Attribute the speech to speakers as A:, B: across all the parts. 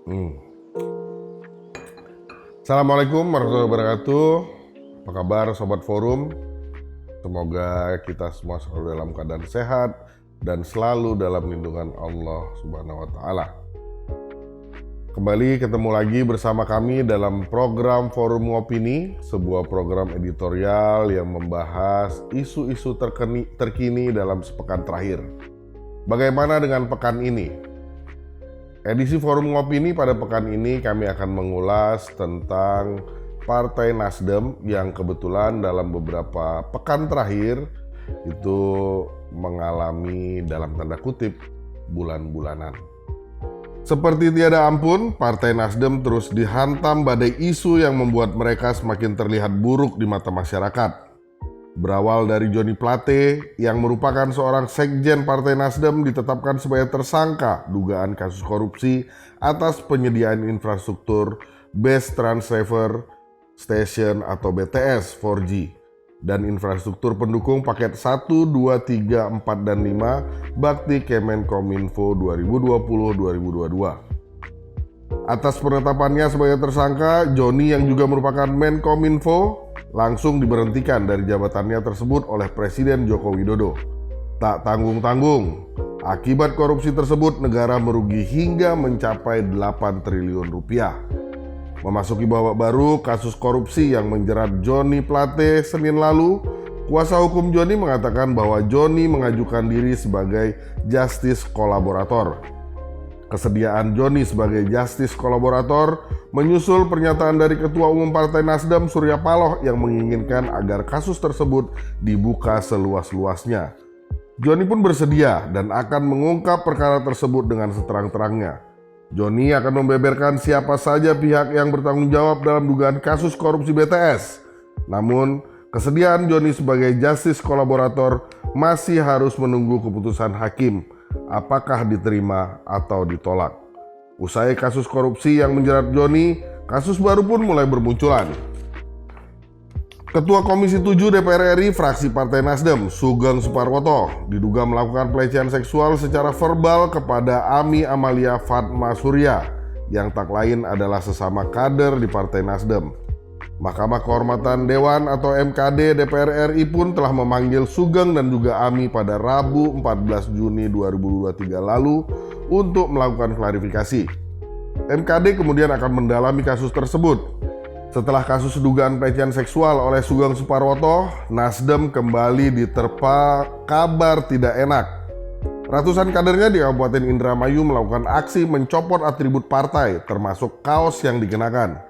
A: Hmm. Assalamualaikum warahmatullahi wabarakatuh. Apa kabar Sobat Forum? Semoga kita semua selalu dalam keadaan sehat dan selalu dalam lindungan Allah Subhanahu wa Ta'ala. Kembali ketemu lagi bersama kami dalam program Forum Opini, sebuah program editorial yang membahas isu-isu terkini dalam sepekan terakhir. Bagaimana dengan pekan ini? Edisi Forum Opini pada pekan ini kami akan mengulas tentang Partai Nasdem yang kebetulan dalam beberapa pekan terakhir itu mengalami dalam tanda kutip bulan-bulanan. Seperti tiada ampun, Partai Nasdem terus dihantam badai isu yang membuat mereka semakin terlihat buruk di mata masyarakat. Berawal dari Joni Plate yang merupakan seorang sekjen Partai Nasdem ditetapkan sebagai tersangka dugaan kasus korupsi atas penyediaan infrastruktur Base Transceiver Station atau BTS 4G dan infrastruktur pendukung paket 1, 2, 3, 4, dan 5 Bakti Kemenkominfo 2020-2022. Atas penetapannya sebagai tersangka, Joni yang juga merupakan Menkominfo langsung diberhentikan dari jabatannya tersebut oleh Presiden Joko Widodo. Tak tanggung-tanggung, akibat korupsi tersebut negara merugi hingga mencapai 8 triliun rupiah. Memasuki babak baru kasus korupsi yang menjerat Joni Plate Senin lalu, kuasa hukum Joni mengatakan bahwa Joni mengajukan diri sebagai justice kolaborator. Kesediaan Joni sebagai justice kolaborator menyusul pernyataan dari Ketua Umum Partai Nasdem Surya Paloh yang menginginkan agar kasus tersebut dibuka seluas-luasnya. Joni pun bersedia dan akan mengungkap perkara tersebut dengan seterang-terangnya. Joni akan membeberkan siapa saja pihak yang bertanggung jawab dalam dugaan kasus korupsi BTS. Namun, kesediaan Joni sebagai justice kolaborator masih harus menunggu keputusan hakim. Apakah diterima atau ditolak. Usai kasus korupsi yang menjerat Joni, kasus baru pun mulai bermunculan. Ketua Komisi 7 DPR RI fraksi Partai Nasdem, Sugeng Suparwoto, diduga melakukan pelecehan seksual secara verbal kepada Ami Amalia Fatma Surya, yang tak lain adalah sesama kader di Partai Nasdem. Mahkamah Kehormatan Dewan atau MKD DPR RI pun telah memanggil Sugeng dan juga Ami pada Rabu 14 Juni 2023 lalu untuk melakukan klarifikasi. MKD kemudian akan mendalami kasus tersebut. Setelah kasus dugaan pelecehan seksual oleh Sugeng Suparwoto, Nasdem kembali diterpa kabar tidak enak. Ratusan kadernya di Kabupaten Indramayu melakukan aksi mencopot atribut partai termasuk kaos yang dikenakan.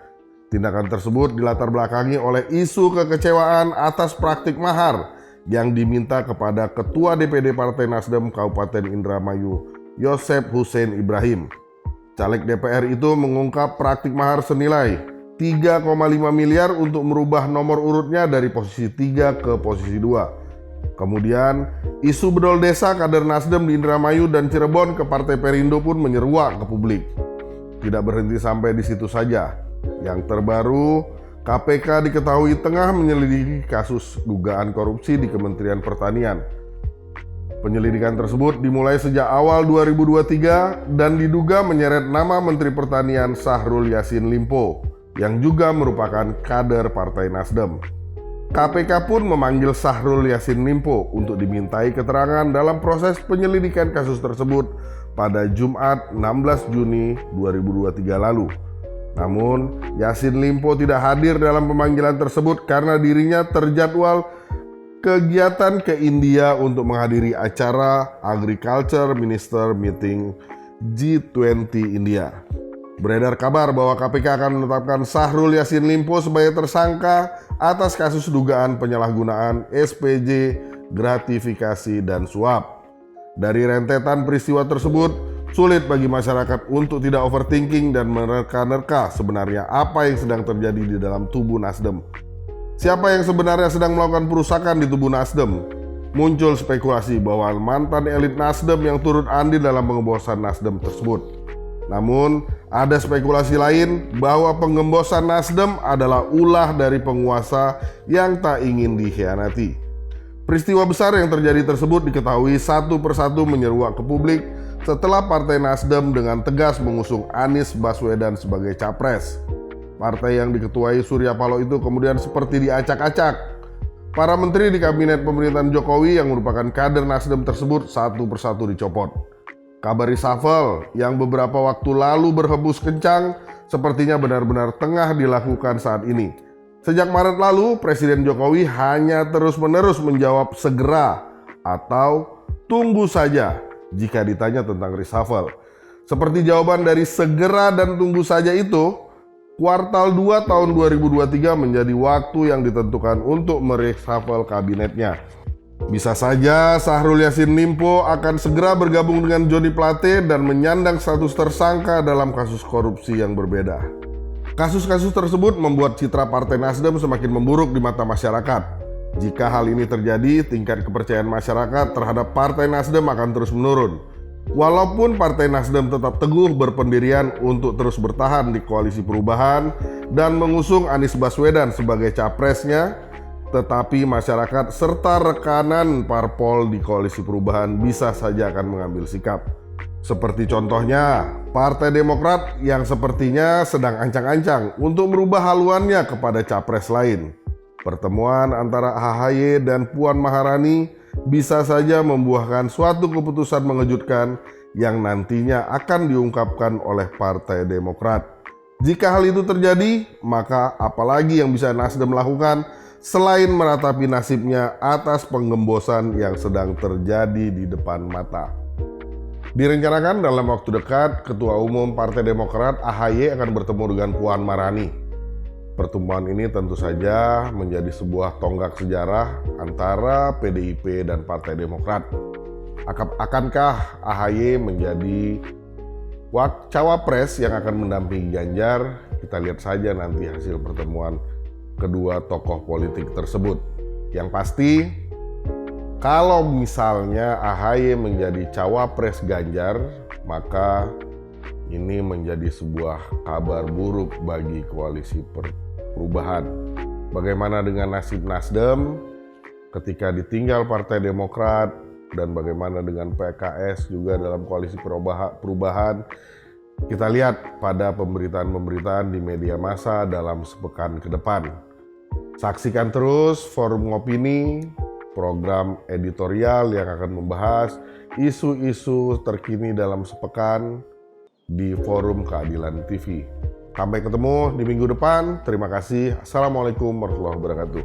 A: Tindakan tersebut dilatar belakangi oleh isu kekecewaan atas praktik mahar yang diminta kepada Ketua DPD Partai Nasdem Kabupaten Indramayu, Yosep Hussein Ibrahim. Caleg DPR itu mengungkap praktik mahar senilai 3,5 miliar untuk merubah nomor urutnya dari posisi 3 ke posisi 2. Kemudian, isu bedol desa kader Nasdem di Indramayu dan Cirebon ke Partai Perindo pun menyeruak ke publik. Tidak berhenti sampai di situ saja. Yang terbaru, KPK diketahui tengah menyelidiki kasus dugaan korupsi di Kementerian Pertanian. Penyelidikan tersebut dimulai sejak awal 2023 dan diduga menyeret nama Menteri Pertanian Syahrul Yassin Limpo yang juga merupakan kader Partai Nasdem. KPK pun memanggil Syahrul Yassin Limpo untuk dimintai keterangan dalam proses penyelidikan kasus tersebut pada Jumat 16 Juni 2023 lalu. Namun, Yassin Limpo tidak hadir dalam pemanggilan tersebut karena dirinya terjadwal kegiatan ke India untuk menghadiri acara Agriculture Minister Meeting G20 India. Beredar kabar bahwa KPK akan menetapkan Syahrul Yassin Limpo sebagai tersangka atas kasus dugaan penyalahgunaan SPJ, gratifikasi, dan suap. Dari rentetan peristiwa tersebut, sulit bagi masyarakat untuk tidak overthinking dan menerka-nerka sebenarnya apa yang sedang terjadi di dalam tubuh Nasdem. Siapa yang sebenarnya sedang melakukan perusakan di tubuh Nasdem? Muncul spekulasi bahwa mantan elit Nasdem yang turut andil dalam pengebosan Nasdem tersebut. Namun, ada spekulasi lain bahwa pengembosan Nasdem adalah ulah dari penguasa yang tak ingin dikhianati. Peristiwa besar yang terjadi tersebut diketahui satu persatu menyeruak ke publik setelah Partai Nasdem dengan tegas mengusung Anies Baswedan sebagai capres. Partai yang diketuai Surya Paloh itu kemudian seperti diacak-acak. Para menteri di kabinet pemerintahan Jokowi yang merupakan kader Nasdem tersebut satu persatu dicopot. Kabar reshuffle yang beberapa waktu lalu berhembus kencang sepertinya benar-benar tengah dilakukan saat ini. Sejak Maret lalu, Presiden Jokowi hanya terus-menerus menjawab segera atau tunggu saja jika ditanya tentang reshuffle. Seperti jawaban dari segera dan tunggu saja itu, kuartal 2 tahun 2023 menjadi waktu yang ditentukan untuk mereshuffle kabinetnya. Bisa saja Syahrul Yassin Limpo akan segera bergabung dengan Joni Plate dan menyandang status tersangka dalam kasus korupsi yang berbeda. Kasus-kasus tersebut membuat citra Partai Nasdem semakin memburuk di mata masyarakat. Jika hal ini terjadi, tingkat kepercayaan masyarakat terhadap Partai Nasdem akan terus menurun. Walaupun Partai Nasdem tetap teguh berpendirian untuk terus bertahan di koalisi perubahan dan mengusung Anies Baswedan sebagai capresnya, tetapi masyarakat serta rekanan parpol di koalisi perubahan bisa saja akan mengambil sikap. Seperti contohnya, Partai Demokrat yang sepertinya sedang ancang-ancang untuk merubah haluannya kepada capres lain. Pertemuan antara AHY dan Puan Maharani bisa saja membuahkan suatu keputusan mengejutkan yang nantinya akan diungkapkan oleh Partai Demokrat. Jika hal itu terjadi, maka apalagi yang bisa Nasdem lakukan selain meratapi nasibnya atas penggembosan yang sedang terjadi di depan mata. Direncanakan dalam waktu dekat, Ketua Umum Partai Demokrat AHY akan bertemu dengan Puan Maharani. Pertemuan ini tentu saja menjadi sebuah tonggak sejarah antara PDIP dan Partai Demokrat. Akankah AHY menjadi cawapres yang akan mendampingi Ganjar? Kita lihat saja nanti hasil pertemuan kedua tokoh politik tersebut. Yang pasti, kalau misalnya AHY menjadi cawapres Ganjar, maka ini menjadi sebuah kabar buruk bagi koalisi perubahan. Bagaimana dengan nasib Nasdem ketika ditinggal Partai Demokrat, dan bagaimana dengan PKS juga dalam koalisi perubahan? Kita lihat pada pemberitaan-pemberitaan di media massa dalam sepekan ke depan. Saksikan terus Forum Opini, program editorial yang akan membahas isu-isu terkini dalam sepekan di Forum Keadilan TV. Sampai ketemu di minggu depan. Terima kasih. Assalamualaikum warahmatullahi wabarakatuh.